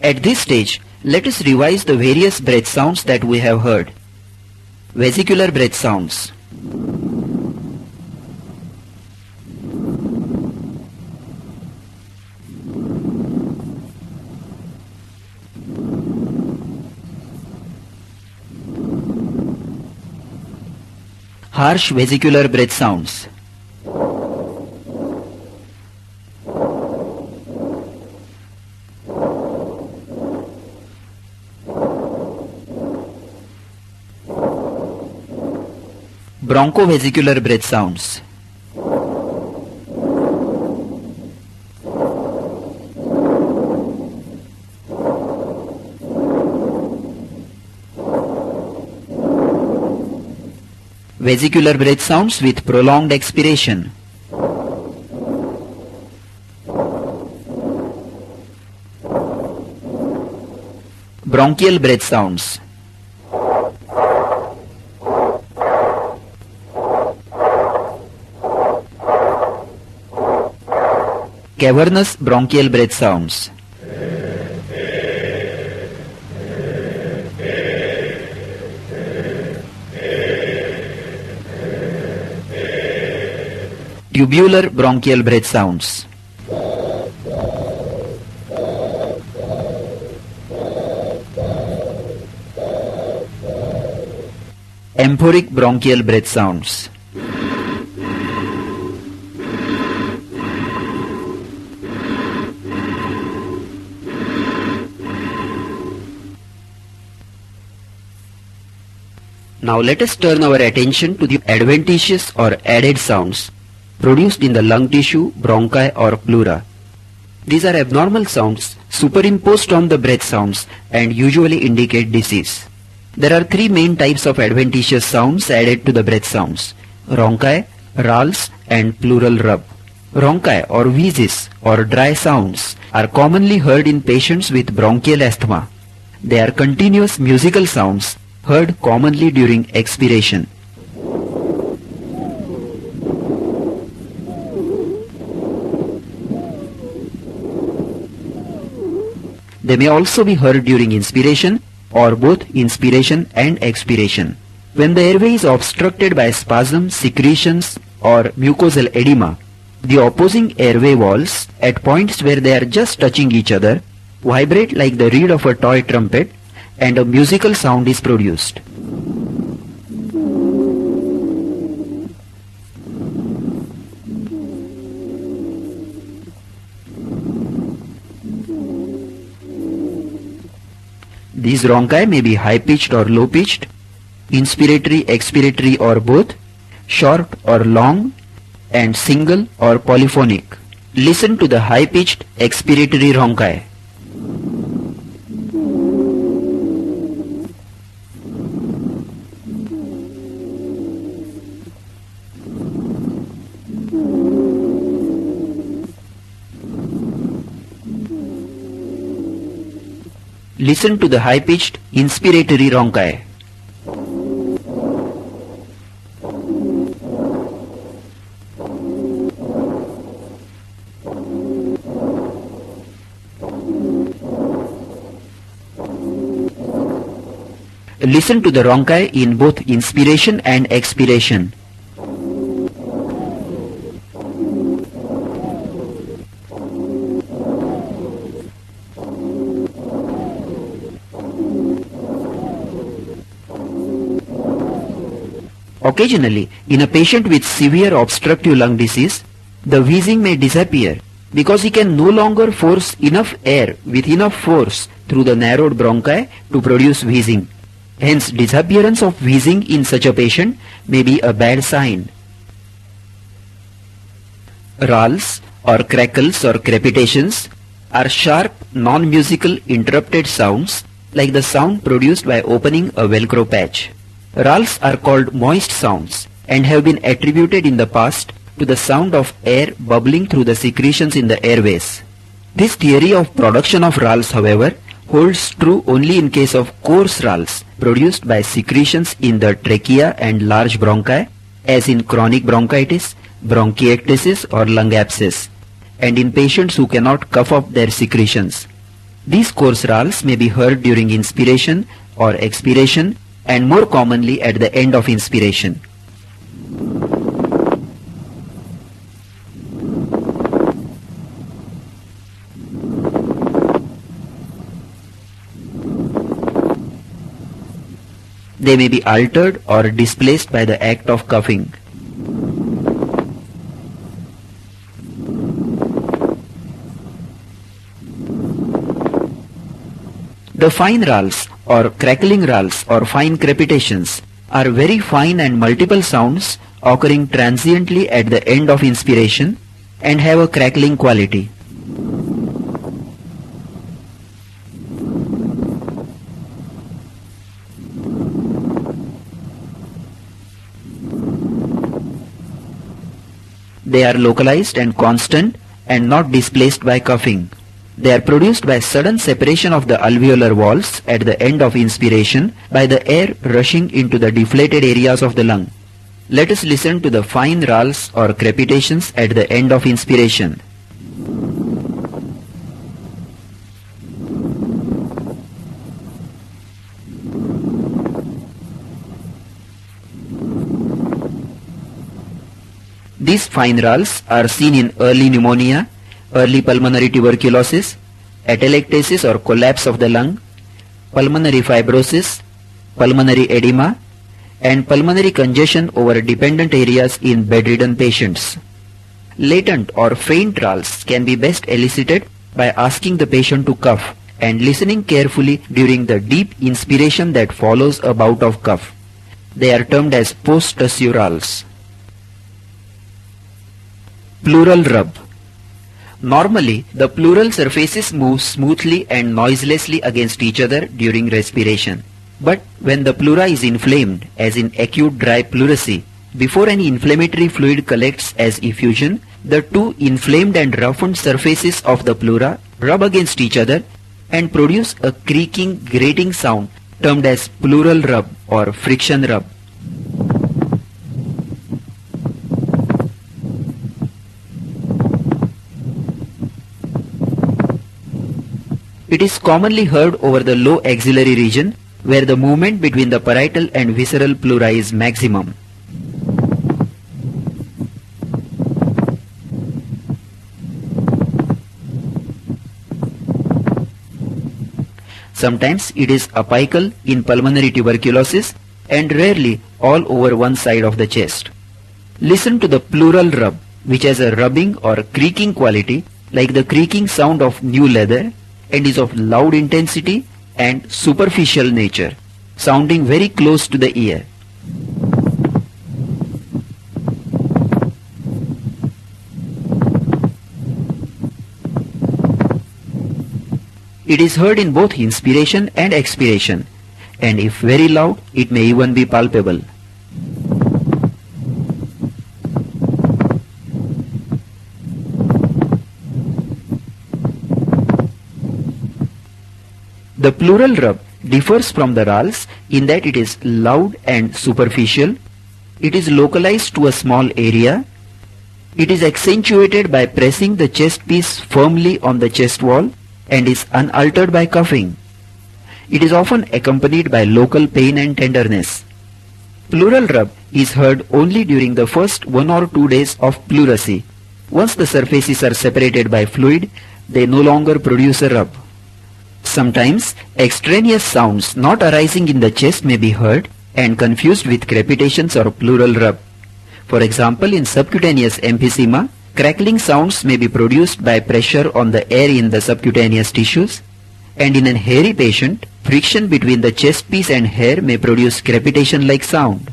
At this stage, let us revise the various breath sounds that we have heard. Vesicular breath sounds. Harsh vesicular breath sounds. Bronchovesicular breath sounds. Vesicular breath sounds with prolonged expiration. Bronchial breath sounds. Cavernous bronchial breath sounds. Tubular bronchial breath sounds. Amphoric bronchial breath sounds. Now let us turn our attention to the adventitious or added sounds produced in the lung tissue, bronchi or pleura. These are abnormal sounds superimposed on the breath sounds and usually indicate disease. There are three main types of adventitious sounds added to the breath sounds: rhonchi, rales and pleural rub. Rhonchi or wheezes or dry sounds are commonly heard in patients with bronchial asthma. They are continuous musical sounds heard commonly during expiration. They may also be heard during inspiration or both inspiration and expiration. When the airway is obstructed by spasm, secretions or mucosal edema, the opposing airway walls at points where they are just touching each other vibrate like the reed of a toy trumpet and a musical sound is produced. These rhonchi may be high-pitched or low-pitched, inspiratory, expiratory or both, short or long, and single or polyphonic. Listen to the high-pitched expiratory rhonchi. Listen to the high-pitched inspiratory rhonchi. Listen to the rhonchi in both inspiration and expiration. Occasionally, in a patient with severe obstructive lung disease, the wheezing may disappear because he can no longer force enough air with enough force through the narrowed bronchi to produce wheezing. Hence, disappearance of wheezing in such a patient may be a bad sign. Rales or crackles or crepitations are sharp, non-musical interrupted sounds like the sound produced by opening a Velcro patch. Rales are called moist sounds and have been attributed in the past to the sound of air bubbling through the secretions in the airways. This theory of production of rales, however, holds true only in case of coarse rales produced by secretions in the trachea and large bronchi, as in chronic bronchitis, bronchiectasis or lung abscess, and in patients who cannot cough up their secretions. These coarse rales may be heard during inspiration or expiration and more commonly at the end of inspiration. They may be altered or displaced by the act of coughing. The fine rales or crackling rales or fine crepitations are very fine and multiple sounds occurring transiently at the end of inspiration and have a crackling quality. They are localized and constant and not displaced by coughing. They are produced by sudden separation of the alveolar walls at the end of inspiration by the air rushing into the deflated areas of the lung. Let us listen to the fine rales or crepitations at the end of inspiration. These fine rales are seen in early pneumonia, early pulmonary tuberculosis, atelectasis or collapse of the lung, pulmonary fibrosis, pulmonary edema, and pulmonary congestion over dependent areas in bedridden patients. Latent or faint rales can be best elicited by asking the patient to cough and listening carefully during the deep inspiration that follows a bout of cough. They are termed as post-tussive rales. Pleural rub. Normally, the pleural surfaces move smoothly and noiselessly against each other during respiration. But when the pleura is inflamed, as in acute dry pleurisy, before any inflammatory fluid collects as effusion, the two inflamed and roughened surfaces of the pleura rub against each other and produce a creaking, grating sound termed as pleural rub or friction rub. It is commonly heard over the low axillary region where the movement between the parietal and visceral pleura is maximum. Sometimes it is apical in pulmonary tuberculosis and rarely all over one side of the chest. Listen to the pleural rub, which has a rubbing or creaking quality like the creaking sound of new leather and is of loud intensity and superficial nature, sounding very close to the ear. It is heard in both inspiration and expiration, and if very loud, it may even be palpable. The pleural rub differs from the rales in that it is loud and superficial, it is localized to a small area, it is accentuated by pressing the chest piece firmly on the chest wall and is unaltered by coughing. It is often accompanied by local pain and tenderness. Pleural rub is heard only during the first 1 or 2 days of pleurisy. Once the surfaces are separated by fluid, they no longer produce a rub. Sometimes extraneous sounds not arising in the chest may be heard and confused with crepitations or pleural rub. For example, in subcutaneous emphysema, crackling sounds may be produced by pressure on the air in the subcutaneous tissues, and in an hairy patient, friction between the chest piece and hair may produce crepitation-like sound.